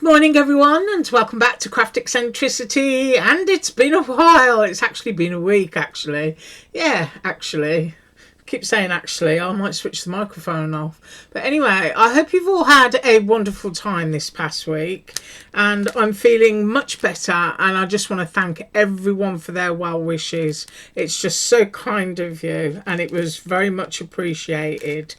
Good morning everyone, and welcome back to Craft Eccentricity. And it's been a while. It's actually been a week actually. Yeah, actually. I keep saying actually. I might switch the microphone off. But anyway, I hope you've all had a wonderful time this past week. And I'm feeling much better, and I just want to thank everyone for their well wishes. It's just so kind of you, and it was very much appreciated.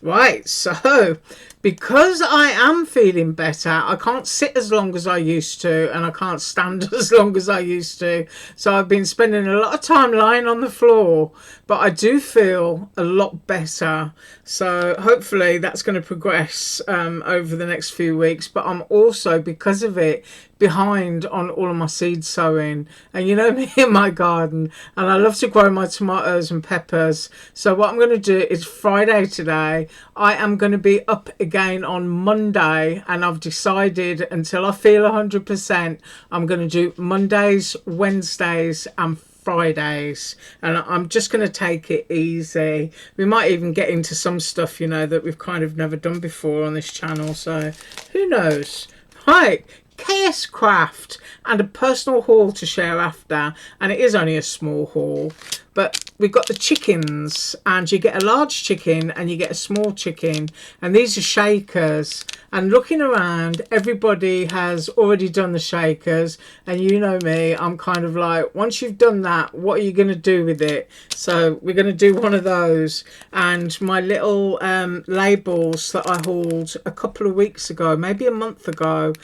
Right, so because I am feeling better, I can't sit as long as I used to, and I can't stand as long as I used to. So I've been spending a lot of time lying on the floor, but I do feel a lot better. So hopefully that's going to progress over the next few weeks. But I'm also, because of it, behind on all of my seed sowing. And you know me in my garden, and I love to grow my tomatoes and peppers. So what I'm going to do is Friday today, I am going to be up again on Monday, and I've decided until I feel 100% I'm going to do Mondays, Wednesdays and Fridays, and I'm just going to take it easy. We might even get into some stuff, you know, that we've kind of never done before on this channel, so who knows. Right, KSCRAFT, and a personal haul to share after, and it is only a small haul, but we've got the chickens, and you get a large chicken and you get a small chicken, and these are shakers. And looking around, everybody has already done the shakers, and you know me, I'm kind of like, once you've done that, what are you going to do with it? So we're going to do one of those. And my little labels that I hauled a couple of weeks ago, maybe a month ago,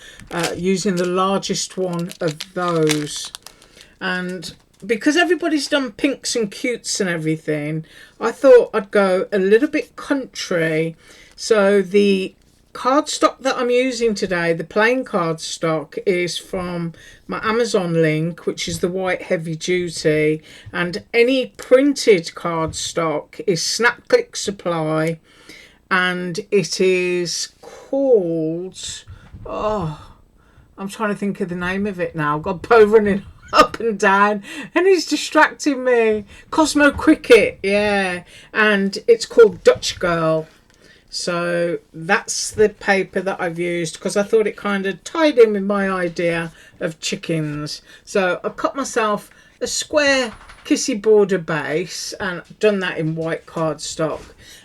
using the largest one of those. And because everybody's done pinks and cutes and everything, I thought I'd go a little bit country. So the cardstock that I'm using today, the plain cardstock, is from my Amazon link, which is the white heavy duty, and any printed cardstock is Snap Click Supply, and it is called, oh, I'm trying to think of the name of it now. I've got Bo running up and down and he's distracting me. Cosmo Cricket, yeah, and it's called Dutch Girl. So that's the paper that I've used because I thought it kind of tied in with my idea of chickens. So I cut myself a square kissy border base and done that in white cardstock.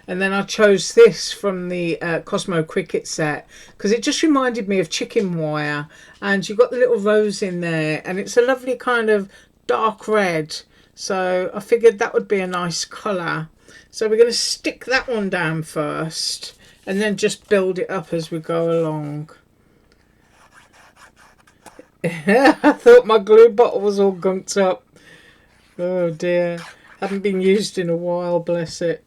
And then I chose this from the Cosmo Cricket set because it just reminded me of chicken wire. And you've got the little rose in there, and it's a lovely kind of dark red. So I figured that would be a nice colour. So we're going to stick that one down first, and then just build it up as we go along. I thought my glue bottle was all gunked up. Oh dear. Haven't been used in a while, bless it.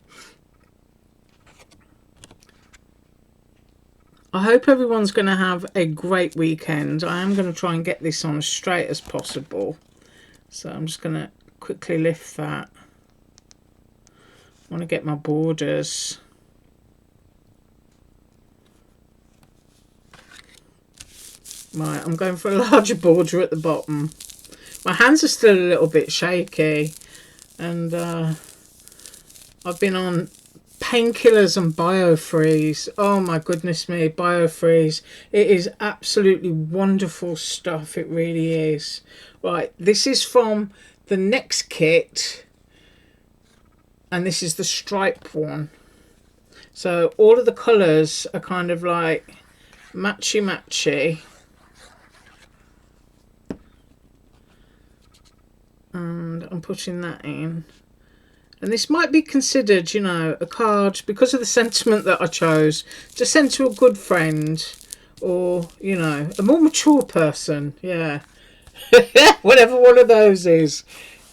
I hope everyone's going to have a great weekend. I am going to try and get this on as straight as possible. So I'm just going to quickly lift that. I want to get my borders. Right, I'm going for a larger border at the bottom. My hands are still a little bit shaky, and I've been on painkillers and biofreeze. Oh my goodness me, biofreeze. It is absolutely wonderful stuff. It really is. Right, this is from the next kit, and this is the stripe one. So all of the colours are kind of like matchy. And I'm putting that in. And this might be considered, you know, a card, because of the sentiment that I chose, to send to a good friend, or, you know, a more mature person. Yeah. Whatever one of those is.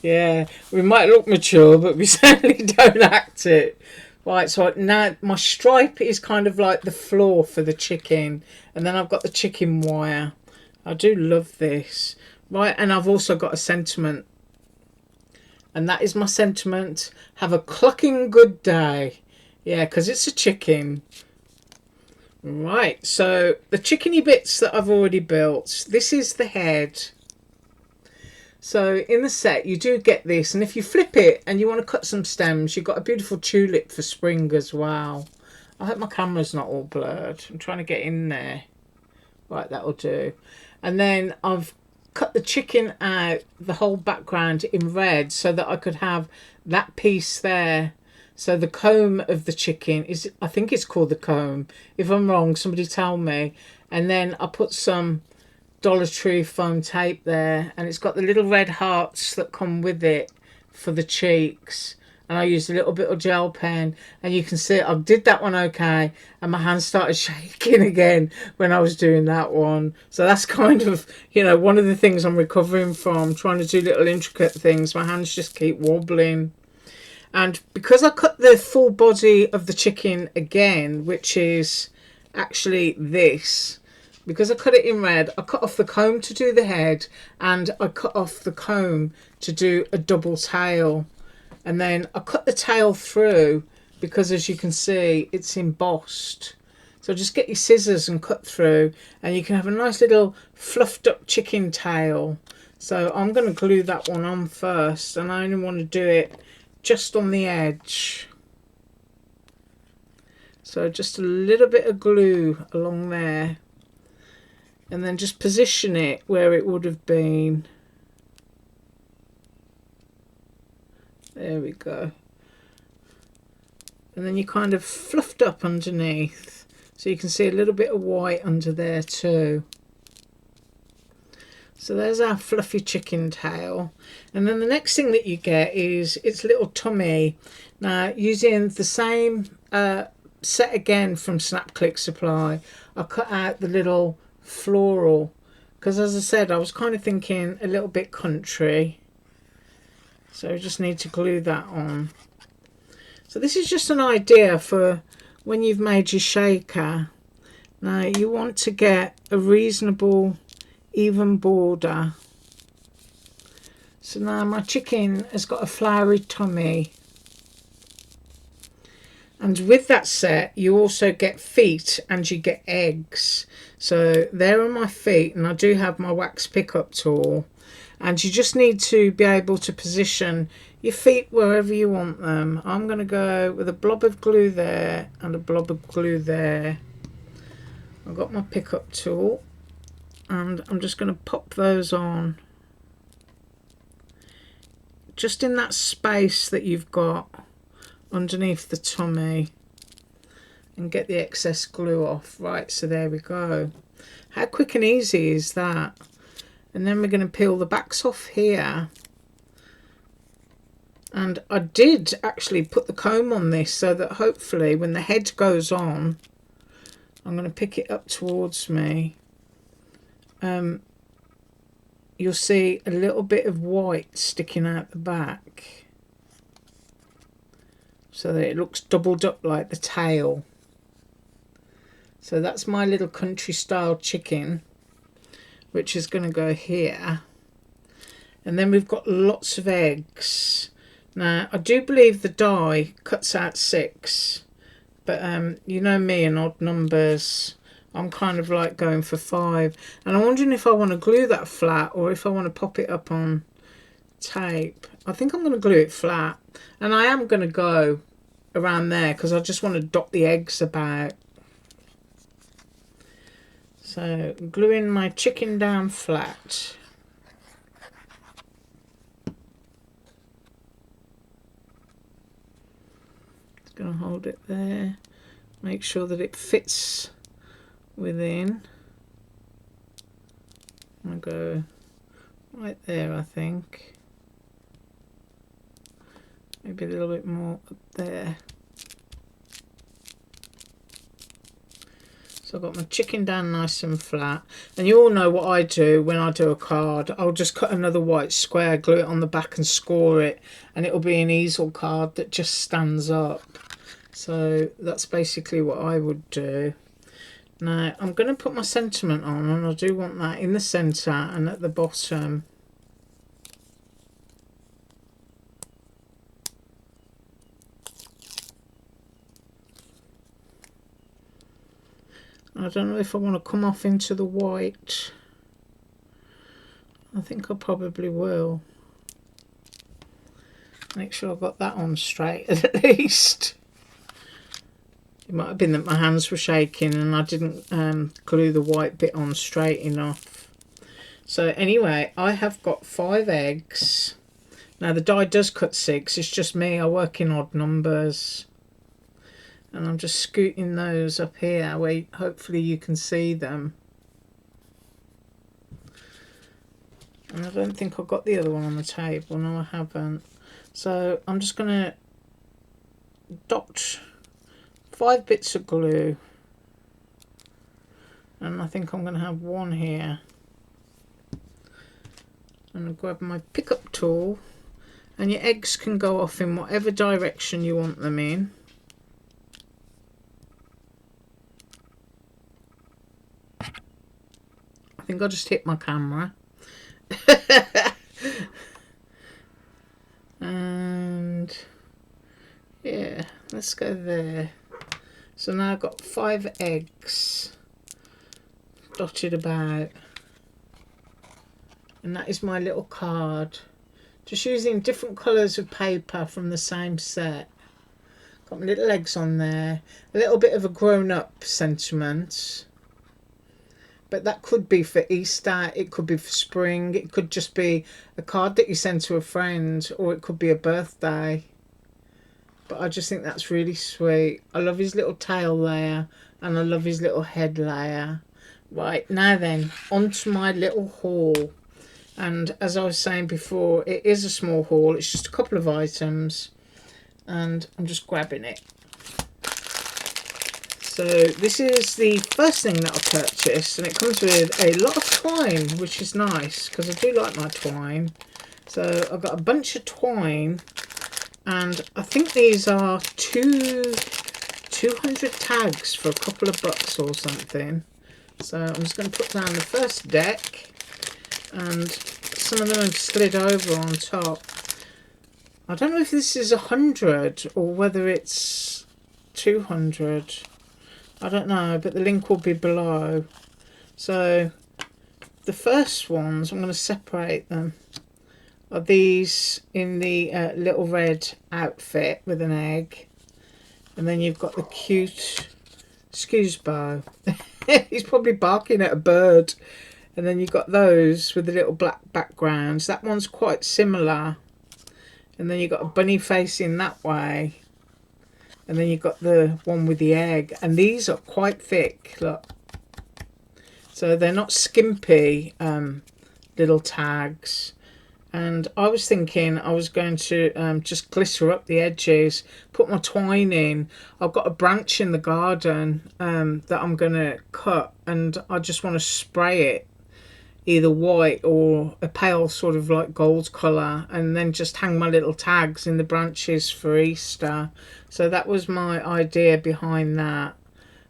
Yeah, we might look mature, but we certainly don't act it. Right, so now my stripe is kind of like the floor for the chicken. And then I've got the chicken wire. I do love this. Right, and I've also got a sentiment. And that is my sentiment. Have a clucking good day. Yeah, because it's a chicken. Right, so the chickeny bits that I've already built. This is the head. So in the set you do get this, and if you flip it and you want to cut some stems, you've got a beautiful tulip for spring as well. I hope my camera's not all blurred. I'm trying to get in there. Right, that'll do. And then I've cut the chicken out, the whole background in red, so that I could have that piece there. So the comb of the chicken is, I think it's called the comb. If I'm wrong, somebody tell me. And then I put some Dollar Tree foam tape there, and it's got the little red hearts that come with it for the cheeks. And I used a little bit of gel pen, and you can see I did that one okay, and my hands started shaking again when I was doing that one. So that's kind of, you know, one of the things I'm recovering from, trying to do little intricate things. My hands just keep wobbling. And because I cut the full body of the chicken again, which is actually this, because I cut it in red, I cut off the comb to do the head, and I cut off the comb to do a double tail. And then I cut the tail through because, as you can see, it's embossed. So just get your scissors and cut through, and you can have a nice little fluffed up chicken tail. So I'm going to glue that one on first, and I only want to do it just on the edge. So just a little bit of glue along there, and then just position it where it would have been. There we go. And then you kind of fluffed up underneath, so you can see a little bit of white under there too. So there's our fluffy chicken tail. And then the next thing that you get is its little tummy. Now, using the same set again from Snap Click Supply, I cut out the little floral, because as I said, I was kind of thinking a little bit country. So I just need to glue that on. So this is just an idea for when you've made your shaker. Now you want to get a reasonable even border. So now my chicken has got a flowery tummy. And with that set, you also get feet and you get eggs. So there are my feet, and I do have my wax pickup tool. And you just need to be able to position your feet wherever you want them. I'm going to go with a blob of glue there and a blob of glue there. I've got my pickup tool, and I'm just going to pop those on just in that space that you've got underneath the tummy, and get the excess glue off. Right, so there we go. How quick and easy is that? And then we're going to peel the backs off here. And I did actually put the comb on this so that hopefully when the head goes on, I'm going to pick it up towards me. You'll see a little bit of white sticking out the back, so that it looks doubled up like the tail. So that's my little country style chicken, which is going to go here. And then we've got lots of eggs. Now, I do believe the die cuts out 6, but you know me and odd numbers. I'm kind of like going for 5. And I'm wondering if I want to glue that flat or if I want to pop it up on tape. I think I'm going to glue it flat. And I am going to go around there because I just want to dot the eggs about. So, gluing my chicken down flat. Just going to hold it there. Make sure that it fits within. I'll go right there, I think. Maybe a little bit more up there. So I've got my chicken down nice and flat. And you all know what I do when I do a card. I'll just cut another white square, glue it on the back and score it. And it'll be an easel card that just stands up. So that's basically what I would do. Now I'm going to put my sentiment on, and I do want that in the centre and at the bottom. I don't know if I want to come off into the white. I think I probably will. Make sure I've got that on straight at least. It might have been that my hands were shaking and I didn't glue the white bit on straight enough. So anyway, I have got 5 eggs. Now the die does cut 6, it's just me, I work in odd numbers. And I'm just scooting those up here where hopefully you can see them. And I don't think I've got the other one on the table. No, I haven't. So I'm just going to dot 5 bits of glue. And I think I'm going to have one here. And I'll grab my pickup tool. And your eggs can go off in whatever direction you want them in. I think I just hit my camera. And yeah, let's go there. So now I've got 5 eggs dotted about, and that is my little card, just using different colours of paper from the same set. Got my little eggs on there, a little bit of a grown-up sentiment. But that could be for Easter, it could be for spring, it could just be a card that you send to a friend, or it could be a birthday. But I just think that's really sweet. I love his little tail layer, and I love his little head layer. Right, now then, onto my little haul. And as I was saying before, it is a small haul, it's just a couple of items. And I'm just grabbing it. So this is the first thing that I purchased, and it comes with a lot of twine, which is nice because I do like my twine. So I've got a bunch of twine, and I think these are 200 tags for a couple of bucks or something. So I'm just going to put down the first deck, and some of them have slid over on top. I don't know if this is 100 or whether it's 200. I don't know, but the link will be below. So the first ones, I'm going to separate them, are these in the little red outfit with an egg. And then you've got the cute Scusebo. He's probably barking at a bird. And then you've got those with the little black backgrounds. That one's quite similar. And then you've got a bunny facing that way. And then you've got the one with the egg. And these are quite thick, look. So they're not skimpy little tags. And I was thinking I was going to just glitter up the edges, put my twine in. I've got a branch in the garden that I'm going to cut. And I just want to spray it either white or a pale sort of like gold colour, and then just hang my little tags in the branches for Easter. So that was my idea behind that.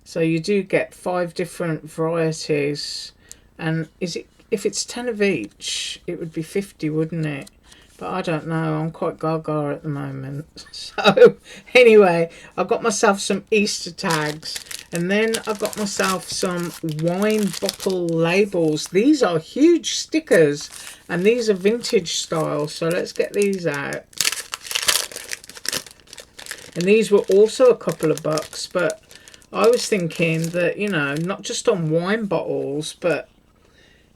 So you do get 5 different varieties, and if it's 10 of each, it would be 50, wouldn't it? But I don't know, I'm quite gaga at the moment. So anyway, I've got myself some Easter tags. And then I've got myself some wine bottle labels. These are huge stickers, and these are vintage style. So let's get these out. And these were also a couple of bucks, but I was thinking that, you know, not just on wine bottles, but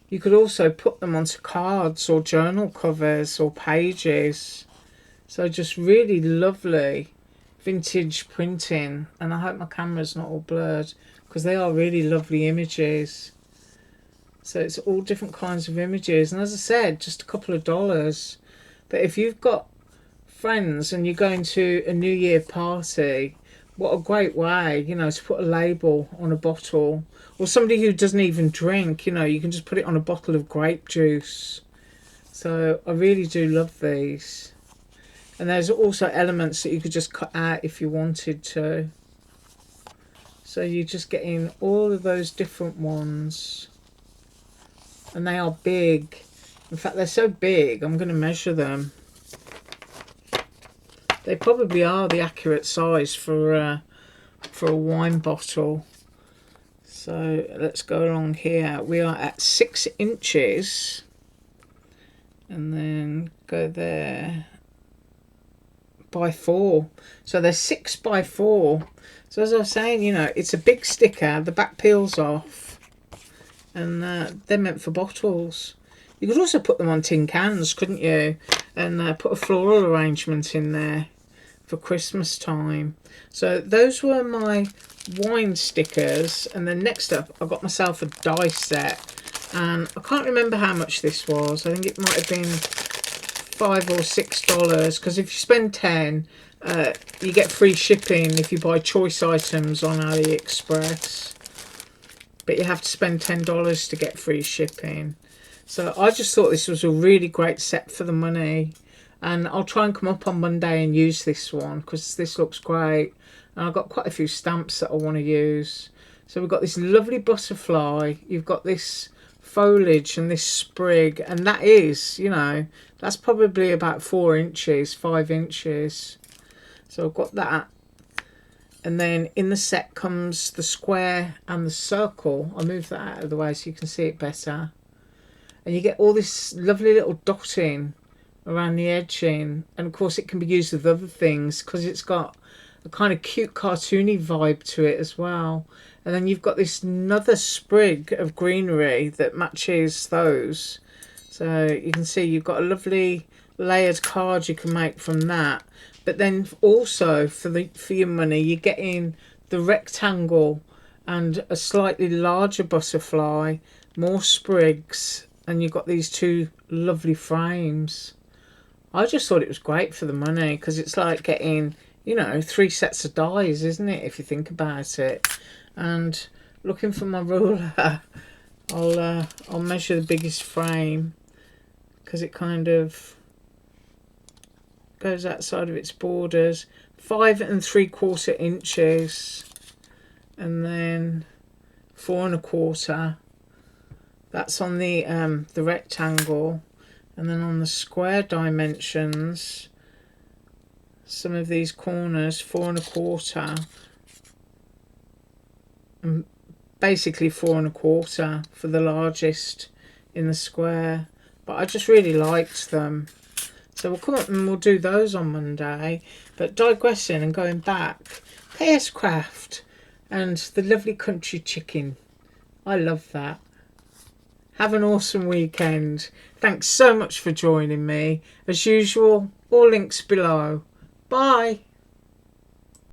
you could also put them onto cards or journal covers or pages. So just really lovely vintage printing. And I hope my camera's not all blurred, because they are really lovely images. So it's all different kinds of images, and as I said, just a couple of dollars. But if you've got friends and you're going to a New Year party, what a great way, you know, to put a label on a bottle. Or somebody who doesn't even drink, you know, you can just put it on a bottle of grape juice. So I really do love these. And there's also elements that you could just cut out if you wanted to. So you're just getting all of those different ones. And they are big. In fact, they're so big, I'm going to measure them. They probably are the accurate size for a wine bottle. So let's go along here. We are at 6 inches. And then go there. By 4. So they're 6 by 4. So as I was saying, you know, it's a big sticker, the back peels off, and they're meant for bottles. You could also put them on tin cans, couldn't you? And put a floral arrangement in there for Christmas time. So those were my wine stickers. And then next up, I got myself a die set. And I can't remember how much this was. I think it might have been $5 or $6. Because if you spend 10, you get free shipping if you buy choice items on AliExpress. But you have to spend $10 to get free shipping. So I just thought this was a really great set for the money. And I'll try and come up on Monday and use this one because this looks great. And I've got quite a few stamps that I want to use. So we've got this lovely butterfly. You've got this foliage and this sprig. And that is, you know, that's probably about 4 inches, 5 inches. So I've got that. And then in the set comes the square and the circle. I'll move that out of the way so you can see it better. And you get all this lovely little dotting around the edging. And of course it can be used with other things because it's got a kind of cute cartoony vibe to it as well. And then you've got this another sprig of greenery that matches those. So you can see you've got a lovely layered card you can make from that. But then also for your money, you're getting the rectangle and a slightly larger butterfly, more sprigs, and you've got these two lovely frames. I just thought it was great for the money because it's like getting, you know, 3 sets of dies, isn't it, if you think about it. And looking for my ruler, I'll measure the biggest frame because it kind of goes outside of its borders. 5 3/4 inches, and then 4 1/4. That's on the rectangle. And then on the square dimensions, some of these corners 4 1/4, and basically 4 1/4 for the largest in the square. But I just really liked them. So we'll come up and we'll do those on Monday. But digressing and going back, KSCRAFT and the lovely country chicken. I love that. Have an awesome weekend. Thanks so much for joining me. As usual, all links below. Bye.